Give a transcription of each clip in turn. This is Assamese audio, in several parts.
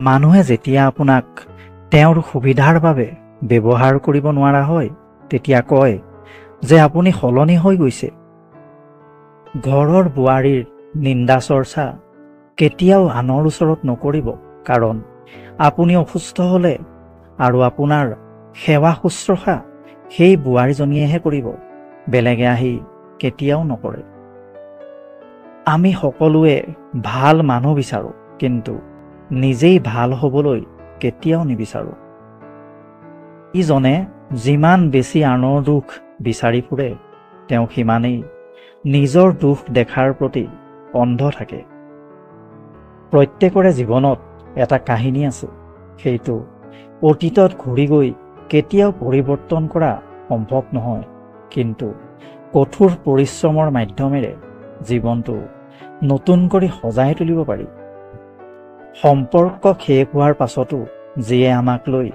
মানুহে যেতিয়া আপোনাক তেওঁৰ সুবিধাৰ বাবে ব্যৱহাৰ কৰিব নোৱাৰা হয় তেতিয়া কয় যে আপুনি সলনি হৈ গৈছে। ঘৰৰ বোৱাৰীৰ নিন্দা চৰ্চা কেতিয়াও আনৰ ওচৰত নকৰিব, কাৰণ আপুনি অসুস্থ হ'লে আৰু আপোনাৰ সেৱা শুশ্ৰূষা সেই বোৱাৰীজনীয়েহে কৰিব, বেলেগে আহি কেতিয়াও নকৰে। আমি সকলোৱে ভাল মানুহ বিচাৰোঁ, কিন্তু নিজেই ভাল হ'বলৈ কেতিয়াও নিবিচাৰোঁ। ইজনে যিমান বেছি আনৰ দুখ বিচাৰি ফুৰে তেওঁ সিমানেই নিজৰ দুখ দেখাৰ প্ৰতি অন্ধ থাকে। প্ৰত্যেকৰে জীৱনত এটা কাহিনী আছে, সেইটো অতীতত ঘূৰি গৈ কেতিয়াও পৰিৱৰ্তন কৰা সম্ভৱ নহয়, কিন্তু কঠোৰ পৰিশ্ৰমৰ মাধ্যমেৰে জীৱনটো নতুন কৰি সজাই তুলিব পাৰি। সম্পৰ্ক শেষ হোৱাৰ পাছতো যিয়ে আমাক লৈ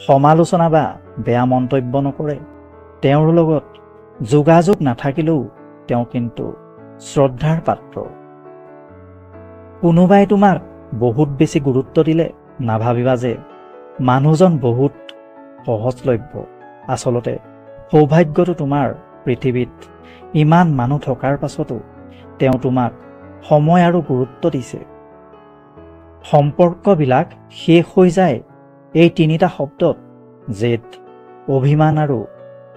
সমালোচনা বা বেয়া মন্তব্য নকৰে, তেওঁৰ লগত যোগাযোগ নাথাকিলেও তেওঁ কিন্তু শ্ৰদ্ধাৰ পাত্ৰ। কোনোবাই তোমাক বহুত বেছি গুৰুত্ব দিলে নাভাবিবা যে মানুহজন বহুত সহজলভ্য। আচলতে সৌভাগ্যটো তোমাৰ পৃথিৱীত ইমান মানুহ থকাৰ পাছতো তেওঁ তোমাক সময় আৰু গুৰুত্ব দিছে। সম্পৰ্কবিলাক শেষ হৈ যায় এই তিনিটা শব্দত: জেদ, অভিমান আৰু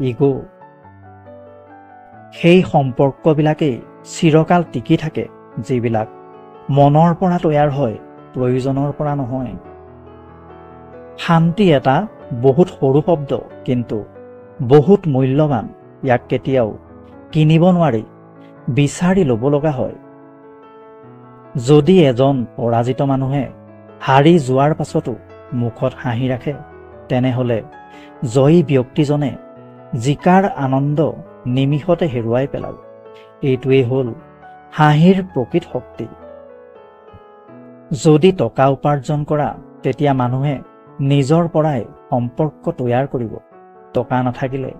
ইগো। সেই সম্পৰ্কবিলাকেই চিৰকাল টিকি থাকে যিবিলাক মনৰ পৰা তৈয়াৰ হয়, প্ৰয়োজনৰ পৰা নহয়। শান্তি এটা বহুত সৰু শব্দ, কিন্তু বহুত মূল্যৱান। ইয়াক কেতিয়াও কিনিব নোৱাৰি, বিচাৰি ল'ব লগা হয়। যদি এজন পৰাজিত মানুহে হাৰি যোৱাৰ পাছতো মুখত হাঁহি ৰাখে, তেনেহ'লে জয়ী ব্যক্তিজনে জিকাৰ আনন্দ নিমিষতে হেৰুৱাই পেলাব। এইটোৱেই হ'ল হাঁহিৰ প্ৰকৃত শক্তি। যদি টকা উপাৰ্জন কৰা তেতিয়া মানুহে নিজৰ পৰাই সম্পৰ্ক তৈয়াৰ কৰিব। টকা নাথাকিলে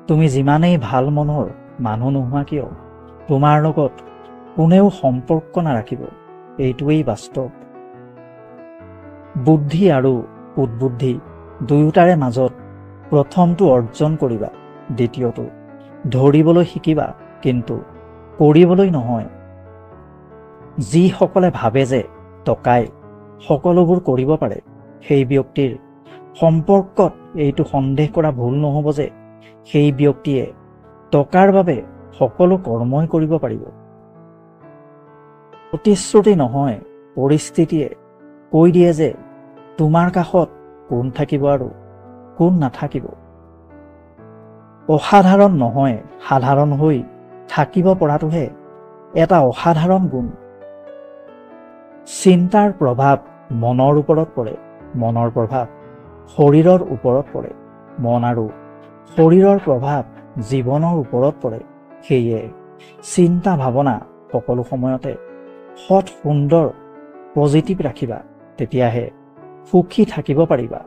তুমি যিমানেই ভাল মনৰ মানুহ নোহোৱা কিয়, তোমাৰ লগত কোনেও সম্পৰ্ক নাৰাখিব। এইটোৱেই বাস্তৱ। বুদ্ধি আৰু কুটবুদ্ধি দুয়োটাৰে মাজত প্ৰথমটো অৰ্জন কৰিবা, দ্বিতীয়টো ধৰিবলৈ শিকিবা, কিন্তু কৰিবলৈ নহয়। যিসকলে ভাবে যে টকাই সকলোবোৰ কৰিব পাৰে, সেই ব্যক্তিৰ সম্পৰ্কত এইটো সন্দেহ কৰা ভুল নহ'ব যে সেই ব্যক্তিয়ে টকাৰ বাবে সকলো কৰ্মই কৰিব পাৰিব। প্ৰতিশ্ৰুতি নহয়, পৰিস্থিতিয়ে কৈ দিয়ে যে তোমাৰ কাষত কোন থাকিব আৰু কোন নাথাকিব। অসাধাৰণ নহয়, সাধাৰণ হৈ থাকিব পৰাটোহে এটা অসাধাৰণ গুণ। চিন্তাৰ প্ৰভাৱ মনৰ ওপৰত পৰে, মনৰ প্ৰভাৱ শৰীৰৰ ওপৰত পৰে, মন আৰু শৰীৰৰ প্ৰভাৱ জীৱনৰ ওপৰত পৰে। সেয়ে চিন্তা ভাৱনা সকলো সময়তে সৎ, সুন্দৰ, পজিটিভ ৰাখিবা, তেতিয়াহে সুখী থাকিব পাৰিবা।